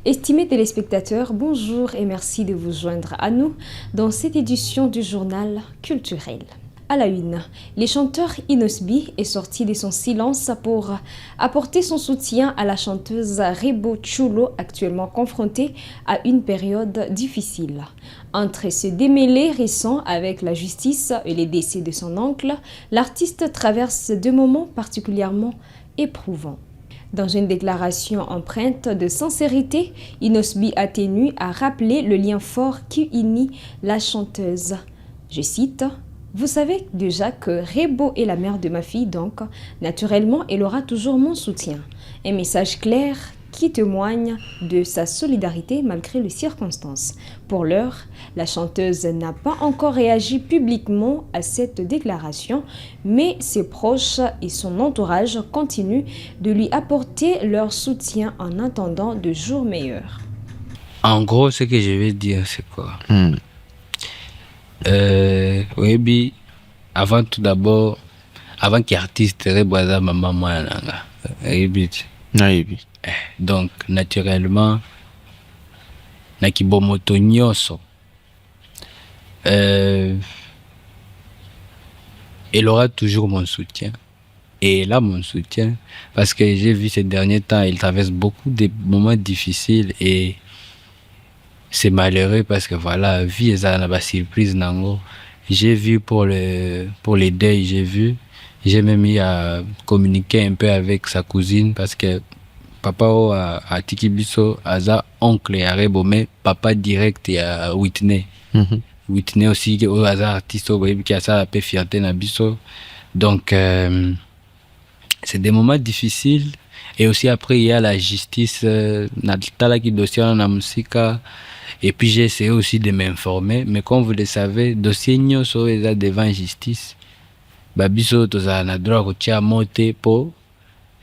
Estimés téléspectateurs, bonjour et merci de vous joindre à nous dans cette édition du journal culturel. À la une, le chanteur Inosbi est sorti de son silence pour apporter son soutien à la chanteuse Rebo Chulo, actuellement confrontée à une période difficile. Entre ce démêlé récent avec la justice et les décès de son oncle, l'artiste traverse deux moments particulièrement éprouvants. Dans une déclaration empreinte de sincérité, Inosbi a tenu à rappeler le lien fort qui unit la chanteuse. Je cite: « Vous savez déjà que Rebo est la mère de ma fille, donc naturellement elle aura toujours mon soutien. » Un message clair qui témoigne de sa solidarité malgré les circonstances. Pour l'heure, la chanteuse n'a pas encore réagi publiquement à cette déclaration, mais ses proches et son entourage continuent de lui apporter leur soutien en attendant de jours meilleurs. En gros, ce que je vais dire, c'est quoi? Oui, avant tout d'abord, avant qu'artiste Reboisa maman mwananga. Donc naturellement na kibomoto nyonso elle aura toujours mon soutien et là mon soutien parce que j'ai vu ces derniers temps il traverse beaucoup de moments difficiles et c'est malheureux parce que voilà vie eza na ba surprise nango. J'ai vu pour les deuils, j'ai même eu à communiquer un peu avec sa cousine parce que papa a tiki biso aza oncle ya Rebo mais papa direct ya Whitney. Whitney aussi aza artiste qui a ça peu fierté na biso. Donc c'est des moments difficiles et aussi après il y a la justice na tala ki dossier na musika. Et puis j'ai essayé aussi de m'informer, mais comme vous le savez, dossier nyonso eza devant justice. Babiso toza na droit kotia mote po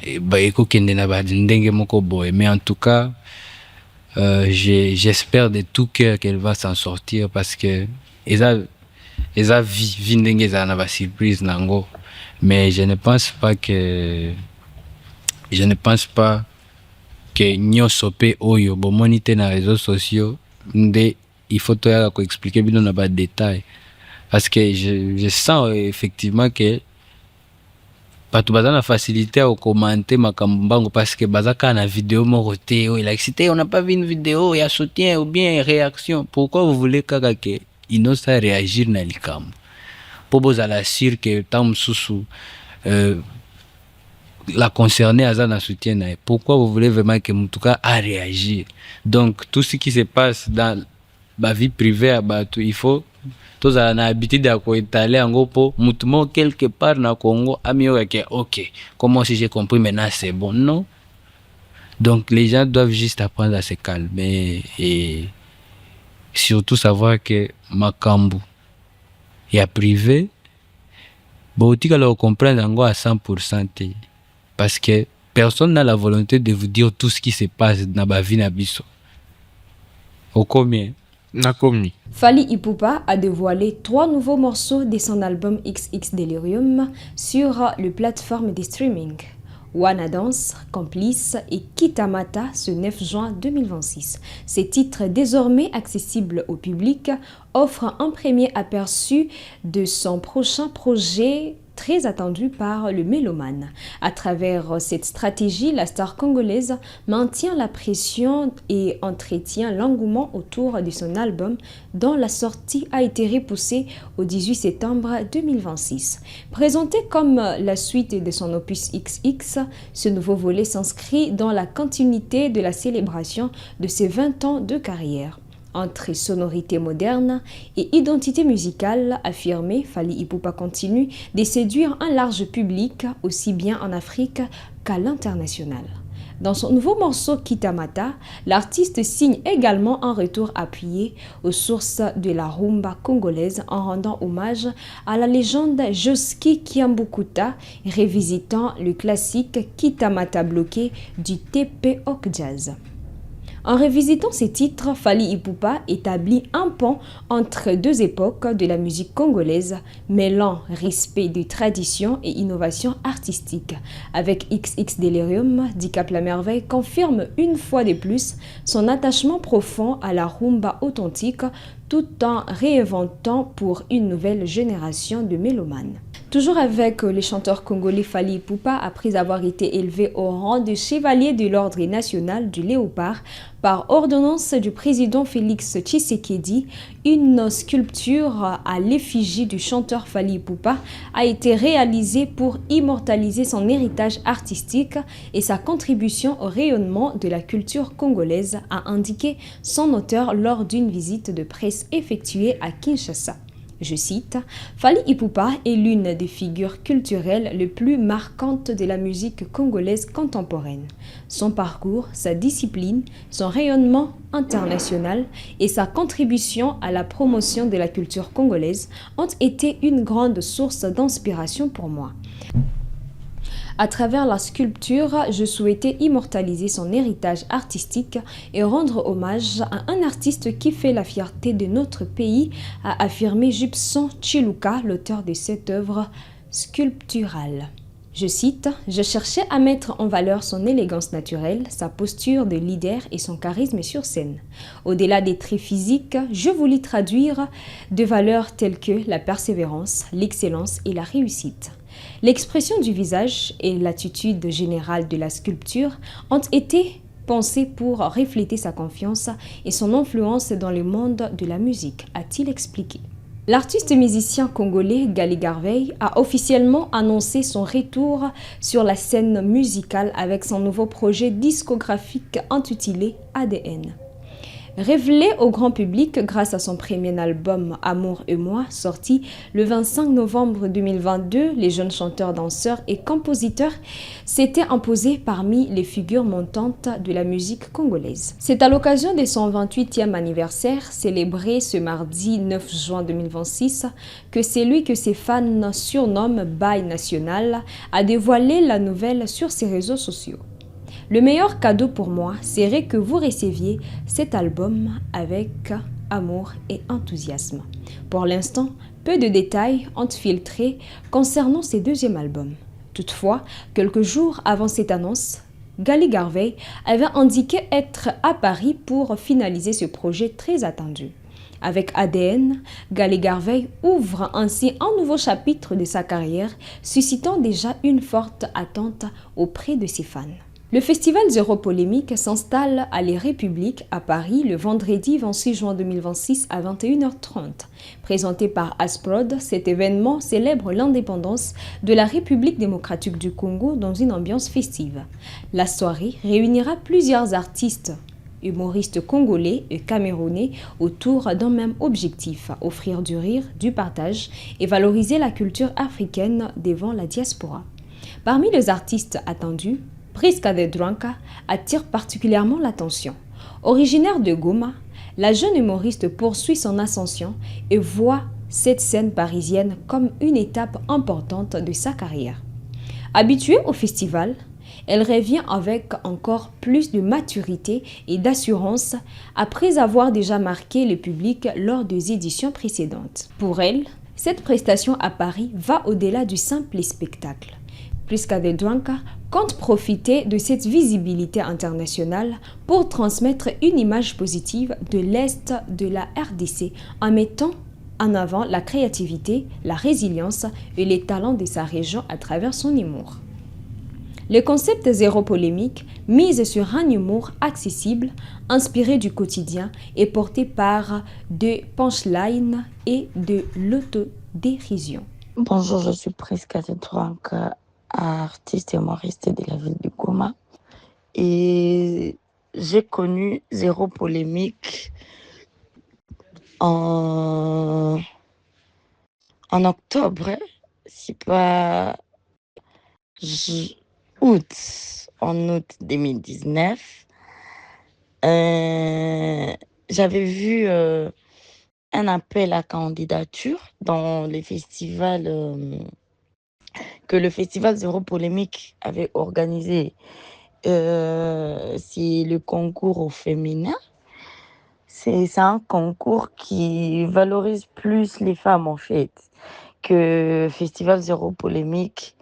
ekokende na ba ndenge moko boye. Mais en tout cas, j'espère de tout cœur qu'elle va s'en sortir parce que eza vie ndenge eza na ba surprise nango. Mais je ne pense pas que nyonso pe oyo bomoni te na réseaux sociaux nde il faut toyaka ko expliquer bino na ba détail parce que je sens effectivement que bato baza na facilité à commenter makambo mbango parce que baza ka na vidéo moko te o like c'était on n'a pas vu une vidéo ya soutien ou bien réaction. Pourquoi vous voulez kaka que inosa réagir na likambo po bozala sûr que tam susu la concernée à un soutien. Pourquoi vous voulez vraiment que Moutuka a réagi? Donc tout ce qui se passe dans ma vie privée, il faut tous à l'habitude à quoi étaler en gros pour Moutumo quelque part dans Congo amio que ok comment si j'ai compris maintenant c'est bon. Non, donc les gens doivent juste apprendre à se calmer et surtout savoir que Makambu est privé bon tu leur comprendre en gros à 100%. Parce que personne n'a la volonté de vous dire tout ce qui se passe dans ma vie nabiso. Au combien? Fally Ipupa a dévoilé 3 nouveaux morceaux de son album XX Delirium sur les plateformes de streaming. Wana Dance, Complice et Kitamata ce 9 juin 2026. Ces titres désormais accessibles au public offrent un premier aperçu de son prochain projet très attendu par le mélomane. À travers cette stratégie, la star congolaise maintient la pression et entretient l'engouement autour de son album dont la sortie a été repoussée au 18 septembre 2026. Présenté comme la suite de son opus XX, ce nouveau volet s'inscrit dans la continuité de la célébration de ses 20 ans de carrière. Entre sonorité moderne et identité musicale affirmée, Fally Ipupa continue de séduire un large public, aussi bien en Afrique qu'à l'international. Dans son nouveau morceau Kitamata, l'artiste signe également un retour appuyé aux sources de la rumba congolaise en rendant hommage à la légende Joski Kiambukuta, révisitant le classique Kitamata bloqué du TP Ok Jazz. En revisitant ces titres, Fally Ipupa établit un pont entre deux époques de la musique congolaise, mêlant respect des traditions et innovation artistique. Avec XX Delirium, Dicap la Merveille confirme une fois de plus son attachement profond à la rumba authentique tout en réinventant pour une nouvelle génération de mélomanes. Toujours avec le chanteur congolais Fally Ipupa, après avoir été élevé au rang de chevalier de l'ordre national du Léopard par ordonnance du président Félix Tshisekedi, une sculpture à l'effigie du chanteur Fally Ipupa a été réalisée pour immortaliser son héritage artistique et sa contribution au rayonnement de la culture congolaise, a indiqué son auteur lors d'une visite de presse effectuée à Kinshasa. Je cite, Fally Ipupa est l'une des figures culturelles les plus marquantes de la musique congolaise contemporaine. Son parcours, sa discipline, son rayonnement international et sa contribution à la promotion de la culture congolaise ont été une grande source d'inspiration pour moi. À travers la sculpture, je souhaitais immortaliser son héritage artistique et rendre hommage à un artiste qui fait la fierté de notre pays, a affirmé Judson Chiluka, l'auteur de cette œuvre sculpturale. Je cite, « Je cherchais à mettre en valeur son élégance naturelle, sa posture de leader et son charisme sur scène. Au-delà des traits physiques, je voulais traduire des valeurs telles que la persévérance, l'excellence et la réussite. » L'expression du visage et l'attitude générale de la sculpture ont été pensées pour refléter sa confiance et son influence dans le monde de la musique, a-t-il expliqué. L'artiste musicien congolais Gali Garvey a officiellement annoncé son retour sur la scène musicale avec son nouveau projet discographique intitulé ADN. Révélé au grand public grâce à son premier album Amour et moi, sorti le 25 novembre 2022, les jeunes chanteurs, danseurs et compositeurs s'étaient imposés parmi les figures montantes de la musique congolaise. C'est à l'occasion de son 28e anniversaire, célébré ce mardi 9 juin 2026, que celui que ses fans surnomment Bail National a dévoilé la nouvelle sur ses réseaux sociaux. Le meilleur cadeau pour moi serait que vous receviez cet album avec amour et enthousiasme. Pour l'instant, peu de détails ont filtré concernant ce deuxième album. Toutefois, quelques jours avant cette annonce, Gali Garvey avait indiqué être à Paris pour finaliser ce projet très attendu. Avec ADN, Gali Garvey ouvre ainsi un nouveau chapitre de sa carrière, suscitant déjà une forte attente auprès de ses fans. Le festival Zéro Polémique s'installe à Les Républiques à Paris le vendredi 26 juin 2026 à 21h30. Présenté par Asprod, cet événement célèbre l'indépendance de la République démocratique du Congo dans une ambiance festive. La soirée réunira plusieurs artistes, humoristes congolais et camerounais autour d'un même objectif, offrir du rire, du partage et valoriser la culture africaine devant la diaspora. Parmi les artistes attendus, Priska de Dranka attire particulièrement l'attention. Originaire de Goma, la jeune humoriste poursuit son ascension et voit cette scène parisienne comme une étape importante de sa carrière. Habituée au festival, elle revient avec encore plus de maturité et d'assurance après avoir déjà marqué le public lors des éditions précédentes. Pour elle, cette prestation à Paris va au-delà du simple spectacle. Priska de Dranka compte profiter de cette visibilité internationale pour transmettre une image positive de l'Est de la RDC en mettant en avant la créativité, la résilience et les talents de sa région à travers son humour. Le concept Zéro Polémique mise sur un humour accessible, inspiré du quotidien et porté par des punchlines et de l'autodérision. Bonjour, je suis Priska de Dranka, artiste et humoriste de la ville de Goma. Et j'ai connu Zéro Polémique en octobre, c'est pas août, en août 2019. J'avais vu un appel à candidature dans les festivals que le festival Zéro Polémique avait organisé. c'est le concours au féminin. C'est un concours qui valorise plus les femmes, en fait, que Festival Zéro Polémique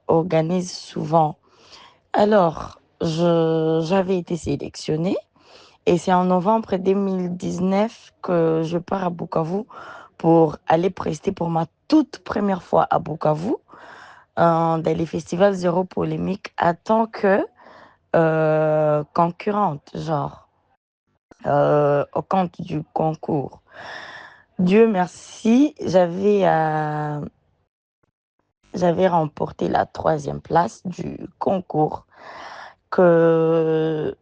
organise souvent. Alors, j'avais été sélectionnée et c'est en novembre 2019 que je pars à Bukavu pour aller prester pour ma toute première fois à Bukavu dans les festivals Zéro Polémique en tant que concurrente, genre, au compte du concours. Dieu merci, j'avais remporté la 3e place du concours que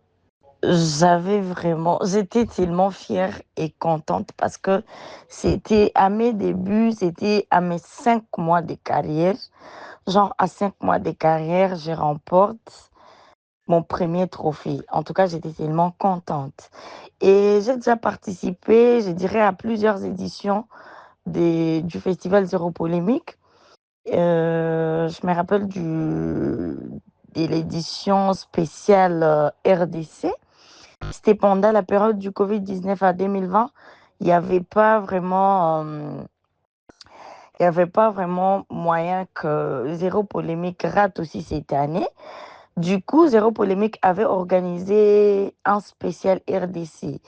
j'étais tellement fière et contente parce que c'était à mes débuts, c'était à mes 5 mois de carrière. Genre, à 5 mois de carrière, je remporte mon premier trophée. En tout cas, j'étais tellement contente. Et j'ai déjà participé, je dirais, à plusieurs éditions du Festival Zéro Polémique. Je me rappelle de l'édition spéciale RDC. C'était pendant la période du Covid-19 à 2020. Il n'y avait pas vraiment, il y avait pas vraiment moyen que Zéro Polémique rate aussi cette année. Du coup, Zéro Polémique avait organisé un spécial RDC.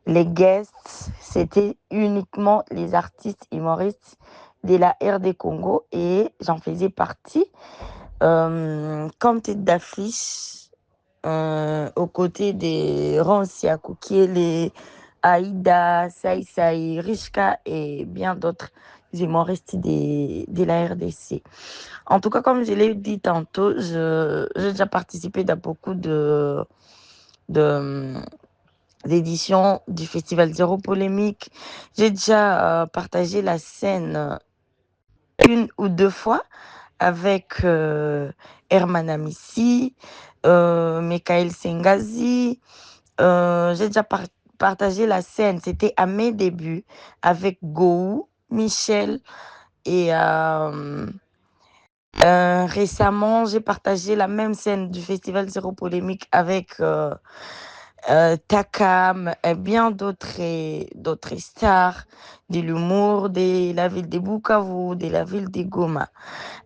Les guests, c'était uniquement les artistes humoristes de la RD Congo et j'en faisais partie comme tête d'affiche aux côtés des Ronsiakou, qui est les Aïda, Saï Saï, Rishka et bien d'autres humoristes de la RDC. En tout cas, comme je l'ai dit tantôt, j'ai déjà participé à beaucoup de, d'éditions du Festival Zéro Polémique. J'ai déjà partagé la scène une ou deux fois avec Herman Amissi, Michael Sengazi. J'ai déjà partagé la scène, c'était à mes débuts, avec Gou, Michel et récemment, j'ai partagé la même scène du Festival Zéro Polémique avec Takam et bien d'autres stars de l'humour de la ville de Bukavu, de la ville de Goma.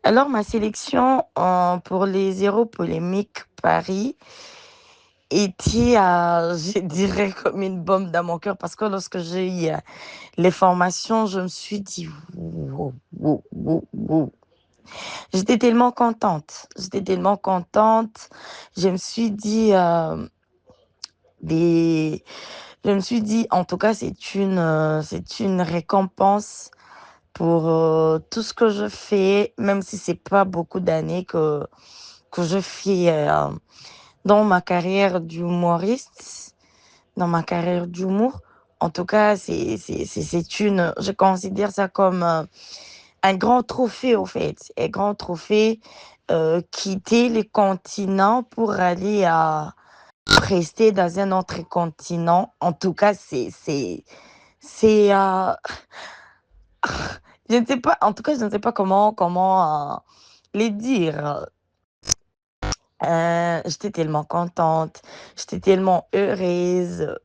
Alors, ma sélection pour les Zéro Polémique Paris était, je dirais, comme une bombe dans mon cœur parce que lorsque j'ai eu les formations, je me suis dit, wow, wow, wow, wow. J'étais tellement contente. J'étais tellement contente. Je me suis dit, des... je me suis dit, en tout cas, c'est une récompense pour tout ce que je fais, même si c'est pas beaucoup d'années que je fais dans ma carrière d'humoriste, dans ma carrière d'humour. En tout cas, je considère ça comme un grand trophée, au fait. Un grand trophée, quitter les continents pour aller rester dans un autre continent. En tout cas, c'est, je ne sais pas, en tout cas, je ne sais pas comment les dire. J'étais tellement contente, j'étais tellement heureuse.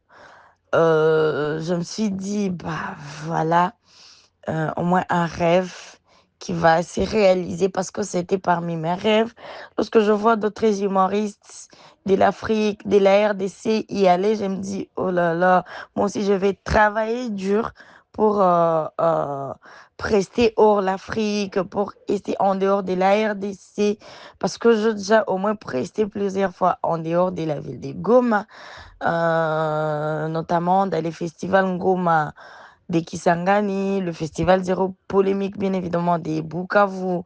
Je me suis dit, bah voilà, au moins un rêve qui va se réaliser parce que c'était parmi mes rêves. Lorsque je vois d'autres humoristes de l'Afrique, de la RDC y aller, je me dis, oh là là, moi aussi je vais travailler dur pour rester hors l'Afrique, pour rester en dehors de la RDC, parce que j'ai déjà au moins resté plusieurs fois en dehors de la ville de Goma, notamment dans les festivals Ngoma des Kisangani, le festival Zéro Polémique, bien évidemment, des Bukavu,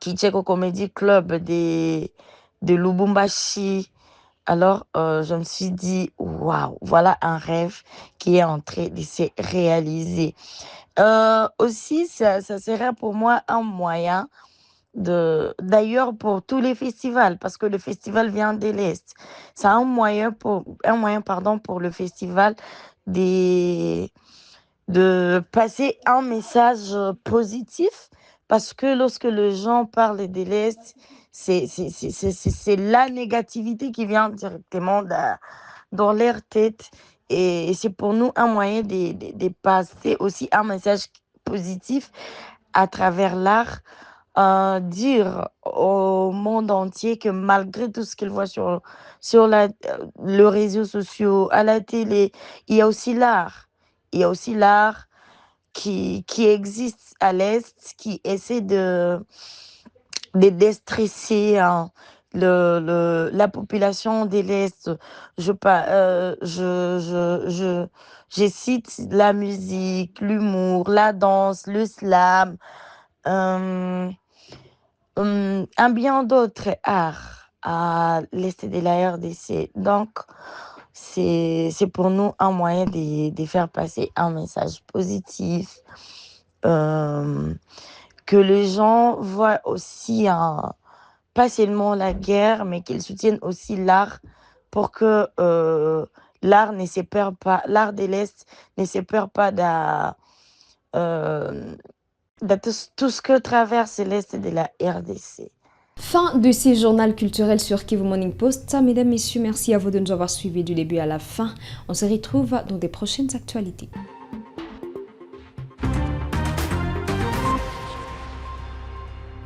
Kicheko Comedy Club de Lubumbashi. Alors, je me suis dit, waouh, voilà un rêve qui est en train de se réaliser. Aussi, ça serait pour moi un moyen d'ailleurs pour tous les festivals, parce que le festival vient de l'Est. C'est un moyen, pardon, pour le festival des de passer un message positif parce que lorsque les gens parlent de l'Est, C'est la négativité qui vient directement dans leur tête. Et c'est pour nous un moyen de passer aussi un message positif à travers l'art, dire au monde entier que malgré tout ce qu'ils voient sur les réseaux sociaux, à la télé, il y a aussi l'art. Il y a aussi l'art qui existe à l'Est, qui essaie de déstresser hein, la population de l'Est. Je cite la musique, l'humour, la danse, le slam, euh, un bien d'autres arts à l'Est de la RDC. Donc, c'est pour nous un moyen de faire passer un message positif, euh, que les gens voient aussi pas seulement la guerre, mais qu'ils soutiennent aussi l'art pour que l'art ne se perd pas, l'art de l'Est ne se perd pas euh, de tout ce que traverse l'Est de la RDC. Fin de ces journal culturel sur Kivu Morning Post. Mesdames, Messieurs, merci à vous de nous avoir suivis du début à la fin. On se retrouve dans des prochaines actualités.